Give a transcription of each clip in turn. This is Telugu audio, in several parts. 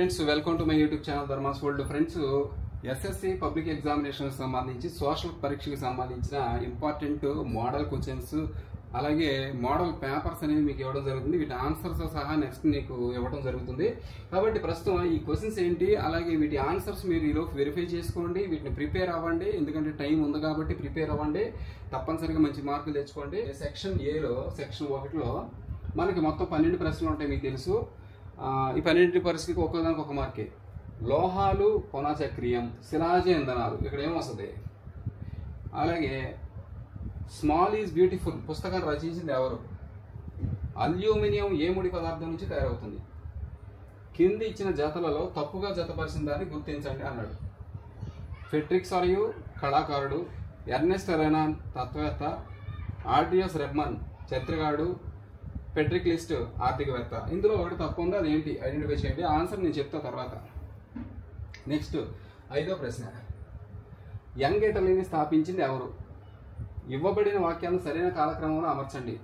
Friends, welcome to my YouTube channel Dharma's world. Friends, SSC public examination సంబంధించి సోషల్ పరీక్షకు సంబంధించిన ఇంపార్టెంట్ మోడల్ క్వశ్చన్స్ అలాగే మోడల్ పేపర్స్ అనేవి మీకు ఇవ్వడం జరుగుతుంది. వీటి ఆన్సర్స్ సహా నెక్స్ట్ మీకు ఇవ్వడం జరుగుతుంది. కాబట్టి ప్రస్తుతం ఈ క్వశ్చన్స్ ఏంటి, అలాగే వీటి ఆన్సర్స్ మీరు ఈలోపు వెరిఫై చేసుకోండి, వీటిని ప్రిపేర్ అవ్వండి. ఎందుకంటే టైం ఉంది కాబట్టి ప్రిపేర్ అవ్వండి, తప్పనిసరిగా మంచి మార్కులు తెచ్చుకోండి. సెక్షన్ ఏలో సెక్షన్ 1లో మనకి మొత్తం 12 ప్రశ్నలు ఉంటాయి, మీకు తెలుసు. ఈ 12 ప్రశ్నలకు ఒక్కోదానికి ఒక మార్కే. లోహాలు పునఃచక్రీయం, శిలాజ ఇంధనాలు ఇక్కడ ఏమొస్తుంది. అలాగే స్మాల్ ఈజ్ బ్యూటిఫుల్ పుస్తకాన్ని రచించింది ఎవరు. అల్యూమినియం ఏ ముడి పదార్థం నుంచి తయారవుతుంది. కింది ఇచ్చిన జతలలో తప్పుగా జతపరిచిన దాన్ని గుర్తించండి అన్నాడు. ఫెట్రిక్స్ మరియు కళాకారుడు, ఎర్నెస్ట్ రెనాన్ తత్వవేత్త, ఆర్డియస్ రెబ్మన్ చరిత్రకారుడు, ఫెడ్రిక్ లిస్ట్ ఆర్థికవేత్త. ఇందులో ఒకటి తప్పు ఉంది, అదేంటి ఐడెంటిఫై చేయండి. ఆన్సర్ నేను చెప్తా తర్వాత. నెక్స్ట్ 5వ ప్రశ్న, యంగ్ ఇటలీని స్థాపించింది ఎవరు. ఇవ్వబడిన వాక్యాలను సరైన కాలక్రమంలో అమర్చండి.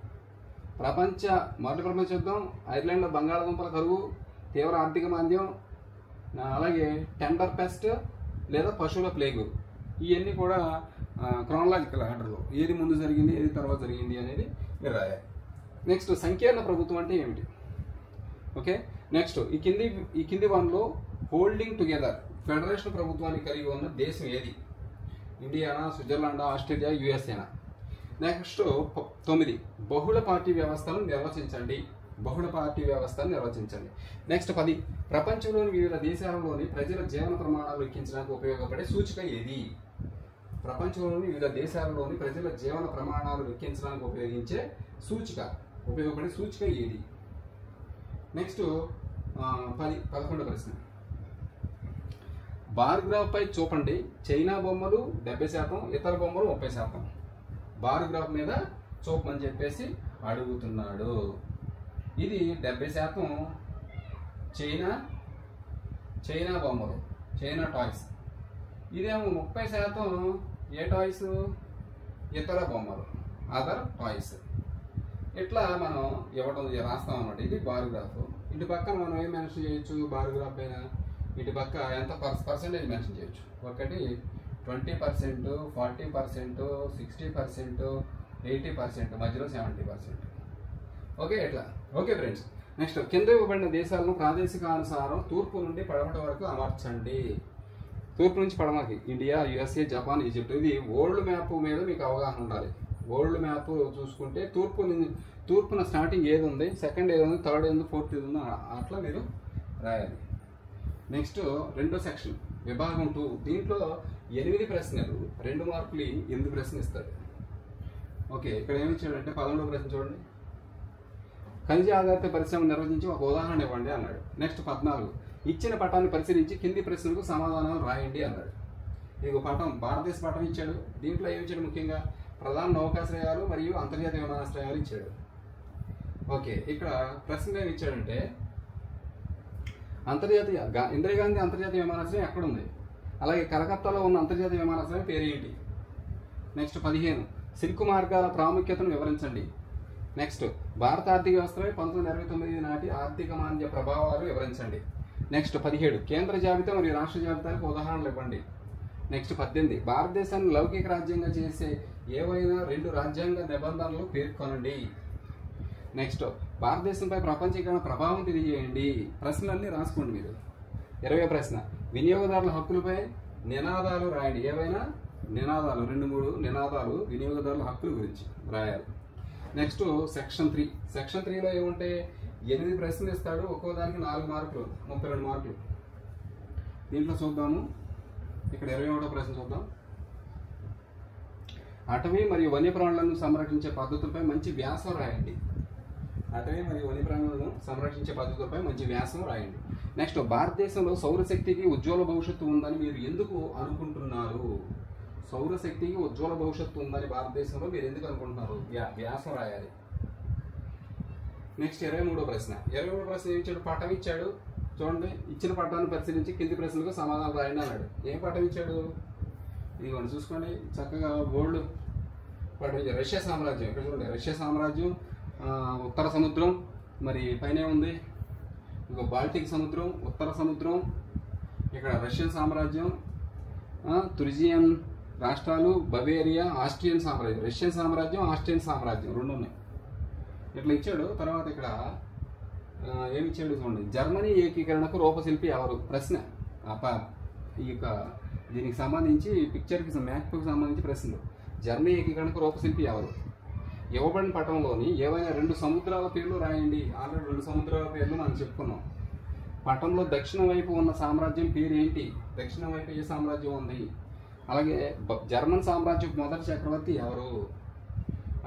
మొదటి ప్రపంచ యుద్ధం, ఐర్లాండ్లో బంగాళాదుంపల కరువు, తీవ్ర ఆర్థిక మాంద్యం, అలాగే టెండర్ పెస్ట్ లేదా పశువుల ప్లేగు. ఇవన్నీ కూడా క్రోనలాజికల్ ఆర్డర్లో ఏది ముందు జరిగింది ఏది తర్వాత జరిగింది అనేది మీరు రాయాలి. నెక్స్ట్ సంకీర్ణ ప్రభుత్వం అంటే ఏమిటి. ఓకే, నెక్స్ట్ ఈ కింది వన్లో హోల్డింగ్ టుగెదర్ ఫెడరేషన్ ప్రభుత్వాన్ని కలిగి ఉన్న దేశం ఏది. ఇండియానా, స్విట్జర్లాండా, ఆస్ట్రేలియా, యుఎస్ఏనా. నెక్స్ట్ 9 బహుళ పార్టీ వ్యవస్థను నిర్వచించండి. నెక్స్ట్ 10 ప్రపంచంలోని వివిధ దేశాలలోని ప్రజల జీవన ప్రమాణాలు లెక్కించడానికి ఉపయోగపడే సూచిక ఏది. ఉపయోగపడే సూచిక ఏది. నెక్స్ట్ 11వ ప్రశ్న, బార్ గ్రాఫ్ పై చూపండి. చైనా బొమ్మలు 70%, ఇతర బొమ్మలు 30%. బార్ గ్రాఫ్ మీద చూపమని చెప్పేసి అడుగుతున్నాడు. ఇది 70% చైనా బొమ్మలు, చైనా టాయ్స్. ఇదేమో 30% ఏ టాయ్స్, ఇతర బొమ్మలు, అదర్ టాయ్స్. ఇట్లా మనం రాస్తాం అన్నమాట. ఇది బార్ గ్రాఫ్. ఇటు పక్కన మనం ఏం మెన్షన్ చేయొచ్చు బార్ గ్రాఫ్ పైన. ఇటు పక్క ఎంత పర్సెంటేజ్ మెన్షన్ చేయొచ్చు. ఒకటి 20%, 40%, 60%, 80%, మధ్యలో 70%. ఓకే, ఇట్లా. ఓకే ఫ్రెండ్స్, నెక్స్ట్ కింద ఇవ్వబడిన దేశాలను ప్రాదేశికానుసారం తూర్పు నుండి పడమటి వరకు అమర్చండి. తూర్పు నుంచి పడమకి ఇండియా, యుఎస్ఏ, జపాన్, ఈజిప్ట్. ఇది వరల్డ్ మ్యాప్ మీద మీకు అవగాహన ఉండాలి. వరల్డ్ మ్యాప్ చూసుకుంటే తూర్పున స్టార్టింగ్ ఏది ఉంది, సెకండ్ ఏది ఉంది, థర్డ్ ఏది ఉంది, ఫోర్త్ ఏది ఉందో అట్లా మీరు రాయాలి. నెక్స్ట్ 2వ సెక్షన్ విభాగం 2. దీంట్లో 8 ప్రశ్నలు, 2 మార్కులు 8 ప్రశ్నలు ఇస్తారు. ఓకే, ఇక్కడ ఏమి ఇచ్చాడంటే 11వ ప్రశ్న చూడండి. ఖనిజ ఆధారిత పరిశ్రమ నిర్వచించి ఒక ఉదాహరణ ఇవ్వండి అన్నాడు. నెక్స్ట్ 14 ఇచ్చిన పటాన్ని పరిశీలించి కింది ప్రశ్నలకు సమాధానాలు రాయండి అన్నాడు. ఇది పటం, భారతదేశ పటం ఇచ్చాడు. దీంట్లో ఏమి ఇచ్చాడు, ముఖ్యంగా ప్రధాన నౌకాశ్రయాలు మరియు అంతర్జాతీయ విమానాశ్రయాలు ఇచ్చాడు. ఓకే, ఇక్కడ ప్రశ్న ఏమి ఇచ్చాడంటే ఇందిరాగాంధీ అంతర్జాతీయ విమానాశ్రయం ఎక్కడుంది, అలాగే కలకత్తాలో ఉన్న అంతర్జాతీయ విమానాశ్రయం పేరు ఏంటి. నెక్స్ట్ 15 సిల్క్ మార్గాల ప్రాముఖ్యతను వివరించండి. నెక్స్ట్ భారత ఆర్థిక వ్యవస్థపై 1929 నాటి ఆర్థిక మాంద్య ప్రభావాలు వివరించండి. నెక్స్ట్ 17 కేంద్ర జాబితా మరియు రాష్ట్ర జాబితాలకు ఉదాహరణలు ఇవ్వండి. నెక్స్ట్ 18 భారతదేశాన్ని లౌకిక రాజ్యంగా చేసే ఏవైనా 2 రాజ్యాంగ నిబంధనలు పేర్కొనండి. నెక్స్ట్ భారతదేశంపై ప్రపంచీకరణ ప్రభావం తెలియజేయండి. ప్రశ్నలన్నీ రాసుకోండి మీరు. 20వ ప్రశ్న వినియోగదారుల హక్కులపై నినాదాలు రాయండి. ఏవైనా నినాదాలు, 2-3 నినాదాలు వినియోగదారుల హక్కుల గురించి రాయాలి. నెక్స్ట్ సెక్షన్ 3లో ఏముంటే 8 ప్రశ్నలు ఇస్తాడు. ఒక్కో దానికి 4 మార్కులు, 32 మార్కులు. దీంట్లో చూద్దాము. ఇక్కడ 21వ ప్రశ్న చూద్దాం. అటవీ మరియు వన్యప్రాణులను సంరక్షించే పద్ధతులపై మంచి వ్యాసం రాయండి. నెక్స్ట్ భారతదేశంలో సౌరశక్తికి ఉజ్వల భవిష్యత్తు ఉందని మీరు ఎందుకు అనుకుంటున్నారు. భారతదేశంలో మీరు ఎందుకు అనుకుంటున్నారు, వ్యాసం రాయాలి. నెక్స్ట్ 23వ ప్రశ్న. ఏమి ఇచ్చాడు, పటం ఇచ్చాడు. చూడండి, ఇచ్చిన పటాన్ని పరిశీలించి కింది ప్రశ్నలకు సమాధానం రాయండి అన్నాడు. ఏం పటం ఇచ్చాడు, ఇదిగోండి చూసుకోండి. చక్కగా వరల్డ్ పటం ఇచ్చాడు. రష్యా సామ్రాజ్యం. ఇక్కడ చూడండి, రష్యా సామ్రాజ్యం, ఉత్తర సముద్రం, మరి పైన ఉంది ఇక బాల్టిక్ సముద్రం, ఉత్తర సముద్రం, ఇక్కడ రష్యన్ సామ్రాజ్యం, తుర్జియన్ రాష్ట్రాలు, బవేరియా, ఆస్ట్రియన్ సామ్రాజ్యం. రష్యన్ సామ్రాజ్యం, ఆస్ట్రియన్ సామ్రాజ్యం రెండు ఉన్నాయి. ఇట్లా ఇచ్చాడు. తర్వాత ఇక్కడ ఏమి ఇచ్చాడు చూడండి. జర్మనీ ఏకీకరణకు రూపశిల్పి ఎవరు? ప్రశ్న. ఈ యొక్క దీనికి సంబంధించి పిక్చర్కి మ్యాప్కి సంబంధించి ప్రశ్నలు. జర్మనీ ఏకీకరణకు రూపశిల్పి ఎవరు? ఇవ్వబడిన పటంలోని ఏవైనా 2 సముద్రాల పేర్లు రాయండి. ఆల్రెడీ 2 సముద్రాల పేర్లు మనం చెప్పుకున్నాం. పటంలో దక్షిణ వైపు ఉన్న సామ్రాజ్యం పేరు ఏంటి? దక్షిణ వైపు ఏ సామ్రాజ్యం ఉంది? అలాగే జర్మన్ సామ్రాజ్యం మొదటి చక్రవర్తి ఎవరు?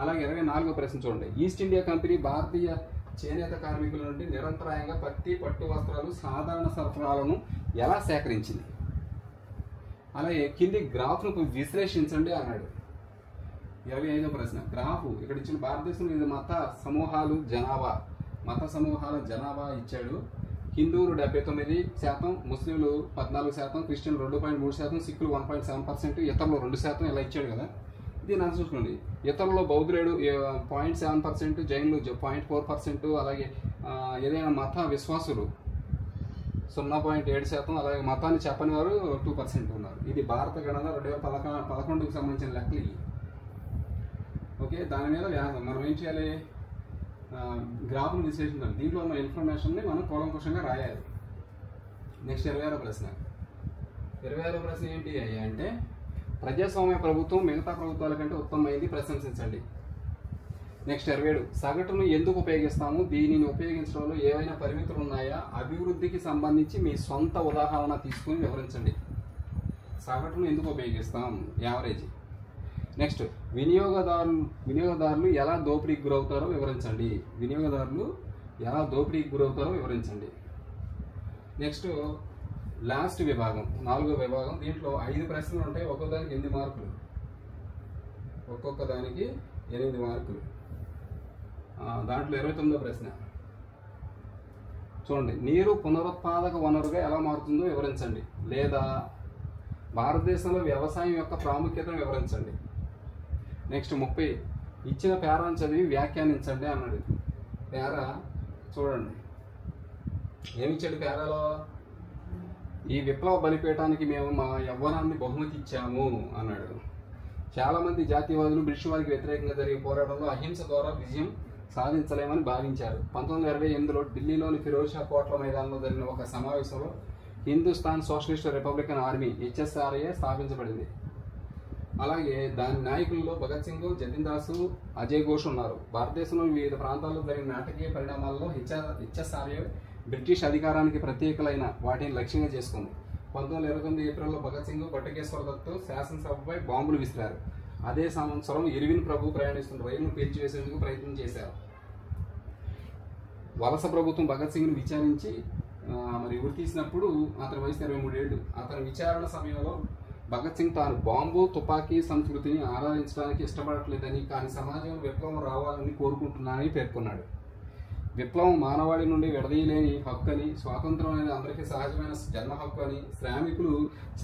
అలాగే 24వ ప్రశ్న చూడండి. ఈస్ట్ ఇండియా కంపెనీ భారతీయ చేనేత కార్మికుల నుండి నిరంతరాయంగా పత్తి, పట్టు వస్త్రాలు, సాధారణ సరఫరాలను ఎలా సేకరించింది? అలాగే కింది గ్రాఫ్ను విశ్లేషించండి అన్నాడు. 25వ ప్రశ్న. గ్రాఫ్ ఇక్కడ ఇచ్చిన భారతదేశంలో ఇది మత సమూహాల జనాభా ఇచ్చాడు. హిందువులు 79%, ముస్లింలు 14%, క్రిస్టియన్లు 2.3%, సిక్కులు 1.7%, ఇతరులు 2% ఇలా ఇచ్చాడు కదా. దీన్ని అని చూసుకోండి. ఇతరుల్లో బౌద్ధులు 0.7%, జైన్లు 0.4%, అలాగే ఏదైనా మత విశ్వాసులు 0.7%, అలాగే మతాన్ని చెప్పని వారు 2% ఉన్నారు. ఇది భారత గణన 2011కు సంబంధించిన లెక్కలు ఇవి. ఓకే, దాని మీద మనం ఏం చేయాలి? గ్రాఫ్ను విశ్లేషించాలి. దీంట్లో ఉన్న ఇన్ఫర్మేషన్ని మనం కూలంకషంగా రాయాలి. నెక్స్ట్ 26వ ప్రశ్న. 26వ ప్రశ్న ఏంటి అయ్యా అంటే, ప్రజాస్వామ్య ప్రభుత్వం మిగతా ప్రభుత్వాల కంటే ఉత్తమమైంది, ప్రశంసించండి. నెక్స్ట్ 27. సగటును ఎందుకు ఉపయోగిస్తాము? దీనిని ఉపయోగించడంలో ఏవైనా పరిమితులు ఉన్నాయా? అభివృద్ధికి సంబంధించి మీ సొంత ఉదాహరణ తీసుకుని వివరించండి. సగటును ఎందుకు ఉపయోగిస్తాం? యావరేజ్. నెక్స్ట్ వినియోగదారులు ఎలా దోపిడీకి గురవుతారో వివరించండి. నెక్స్ట్ లాస్ట్ విభాగం, 4వ విభాగం. దీంట్లో 5 ప్రశ్నలు ఉంటాయి. ఒక్కొక్కదానికి 8 మార్కులు. దాంట్లో 29వ ప్రశ్న చూడండి. నీరు పునరుత్పాదక వనరుగా ఎలా మారుతుందో వివరించండి, లేదా భారతదేశంలో వ్యవసాయం యొక్క ప్రాముఖ్యతను వివరించండి. నెక్స్ట్ 30. ఇచ్చిన పేరాను చదివి వ్యాఖ్యానించండి అన్నాడు. పేరా చూడండి ఏమిచ్చాడు పేరాలో. ఈ విప్లవ బలిపీఠానికి మేము మా యవ్వనాన్ని బహుమతి ఇచ్చాము అన్నాడు. చాలామంది జాతీయవాదులు బ్రిటిష్ వారికి వ్యతిరేకంగా జరిగే పోరాటంలో అహింస ద్వారా విజయం సాధించలేమని భావించారు. 1928లో ఢిల్లీలోని ఫిరోజ్ షా కోట్ల మైదానంలో జరిగిన ఒక సమావేశంలో Hindustan socialist Republican army HSRA స్థాపించబడింది. అలాగే దాని నాయకుల్లో భగత్ సింగ్, జతిన్ దాసు, అజయ్ ఘోష్ ఉన్నారు. భారతదేశంలోని వివిధ ప్రాంతాల్లో జరిగిన నాటకీయ పరిణామాల్లో HSRA బ్రిటిష్ అధికారానికి ప్రత్యేకలైన వాటిని లక్ష్యంగా చేసుకుంది. 1929 ఏప్రిల్లో భగత్ సింగ్, బట్టకేశ్వర దత్ శాసనసభపై బాంబులు విసిరారు. అదే సంవత్సరం ఇర్విన్ ప్రభు ప్రయాణిస్తున్న రైలును పేల్చివేసేందుకు ప్రయత్నం చేశారు. వలస ప్రభుత్వం భగత్ సింగ్ను విచారించి ఉరి తీసినప్పుడు అతని వయసు 23 ఏళ్ళు. అతని విచారణ సమయంలో భగత్ సింగ్ తాను బాంబు, తుపాకీ సంస్కృతిని ఆరాధించడానికి ఇష్టపడట్లేదని, కానీ సమాజంలో విప్లవం రావాలని కోరుకుంటున్నానని పేర్కొన్నాడు. విప్లవం మానవాళి నుండి విడదీయలేని హక్కు అని, స్వాతంత్రం అనేది అందరికీ సహజమైన జన్మ హక్కు అని, శ్రామికులు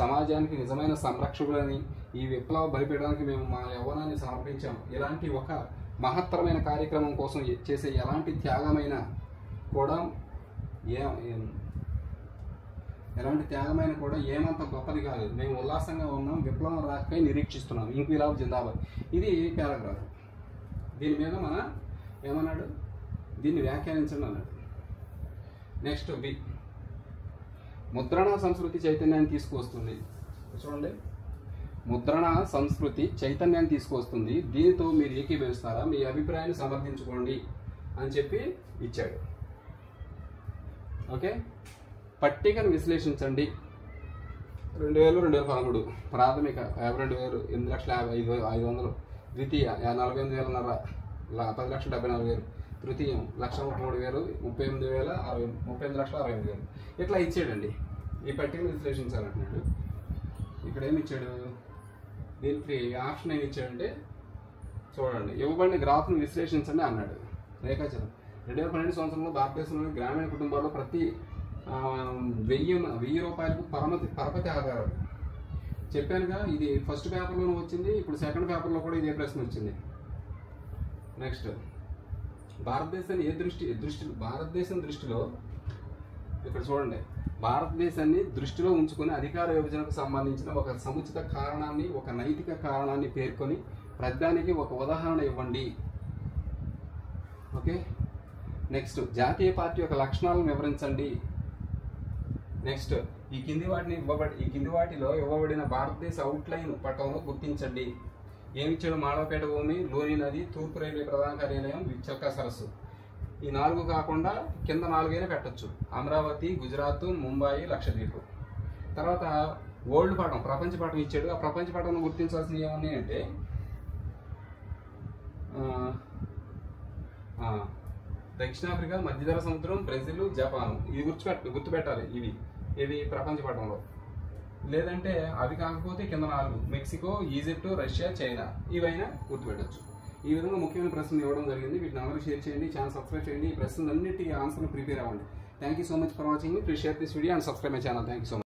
సమాజానికి నిజమైన సంరక్షకులని, ఈ విప్లవ బలిపీయడానికి మేము మా యవ్వనాన్ని సమర్పించాము. ఇలాంటి ఒక మహత్తరమైన కార్యక్రమం కోసం చేసే ఎలాంటి త్యాగమైన కూడా ఏమంత గొప్పది కాదు. మేము ఉల్లాసంగా ఉన్నాం, విప్లవం రాకై నిరీక్షిస్తున్నాం. ఇంక్విలాబ్ జిందాబాద్. ఇది పారాగ్రాఫ్. దీని మీద మన ఏమన్నాడు? దీన్ని వ్యాఖ్యానించండి అన్నాడు. Next B. ముద్రణ సంస్కృతి చైతన్యాన్ని తీసుకువస్తుంది. చూడండి, ముద్రణ సంస్కృతి చైతన్యాన్ని తీసుకువస్తుంది. దీనితో మీరు ఏకీభవిస్తారా? మీ అభిప్రాయాన్ని సమర్థించుకోండి అని చెప్పి ఇచ్చాడు. ఓకే, పట్టికను విశ్లేషించండి. 2000-2013 ప్రాథమిక 52,000, 8,50,500, ద్వితీయ 48,500, 10,74,000, తృతీయం 1,33,000, 38,60,000 ఇట్లా ఇచ్చాడండి. ఈ పట్టికను విశ్లేషించాలంటున్నాడు. ఇక్కడ ఏమి ఇచ్చాడు? దీనికి ఆప్షన్ ఏమి ఇచ్చాడంటే చూడండి, ఇవ్వబడిన గ్రాఫ్ను విశ్లేషించండి అన్నాడు. రేఖాచిత్రం. 2012 సంవత్సరంలో భారతదేశంలోని గ్రామీణ కుటుంబాల్లో ప్రతి 1,000 రూపాయలకు పరపతి ఆధారం చెప్పానుగా. ఇది ఫస్ట్ పేపర్లోనూ వచ్చింది, ఇప్పుడు సెకండ్ పేపర్లో కూడా ఇదే ప్రశ్న వచ్చింది. నెక్స్ట్, భారతదేశం దృష్టిలో ఇక్కడ చూడండి, భారతదేశాన్ని దృష్టిలో ఉంచుకొని అధికార విభజనకు సంబంధించిన ఒక సముచిత కారణాన్ని, ఒక నైతిక కారణాన్ని పేర్కొని ప్రతిదానికి ఒక ఉదాహరణ ఇవ్వండి. ఓకే, నెక్స్ట్ జాతీయ పార్టీ యొక్క లక్షణాలను వివరించండి. నెక్స్ట్ ఈ కింది వాటిలో ఇవ్వబడిన భారతదేశ అవుట్లైన్ పటంలో గుర్తించండి. ఏమిచ్చాడు? మాడవపేట భూమి, లోని నది, తూర్పు రైల్వే ప్రధాన కార్యాలయం, చిల్కా సరస్సు. ఈ 4 కాకుండా కింద 4 అయినా పెట్టచ్చు. అమరావతి, గుజరాత్, ముంబాయి, లక్షద్వీప్. తర్వాత వరల్డ్ పటం, ప్రపంచ పటం ఇచ్చాడు. ఆ ప్రపంచ పటంలో గుర్తించాల్సినవి ఏమన్నా అంటే దక్షిణాఫ్రికా, మధ్యధరా సముద్రం, బ్రెజిల్, జపాన్. ఇవి గుర్తుపెట్టాలి. ఇవి ప్రపంచ పటంలో. లేదంటే అవి కాకపోతే కింద 4 మెక్సికో, ఈజిప్ట్, రష్యా, చైనా. ఇవైనా గుర్తుపెట్టచ్చు. ఈ విధంగా ముఖ్యమైన ప్రశ్నలు ఇవ్వడం జరిగింది. వీటిని అందరూ షేర్ చేయండి, ఛానల్ సబ్స్క్రైబ్ చేయండి. ఈ ప్రశ్నలన్నిటి ఆన్సర్లు ప్రిపేర్ అవ్వండి. Thank you so much for watching. Please share this video and subscribe my channel. Thank you so much.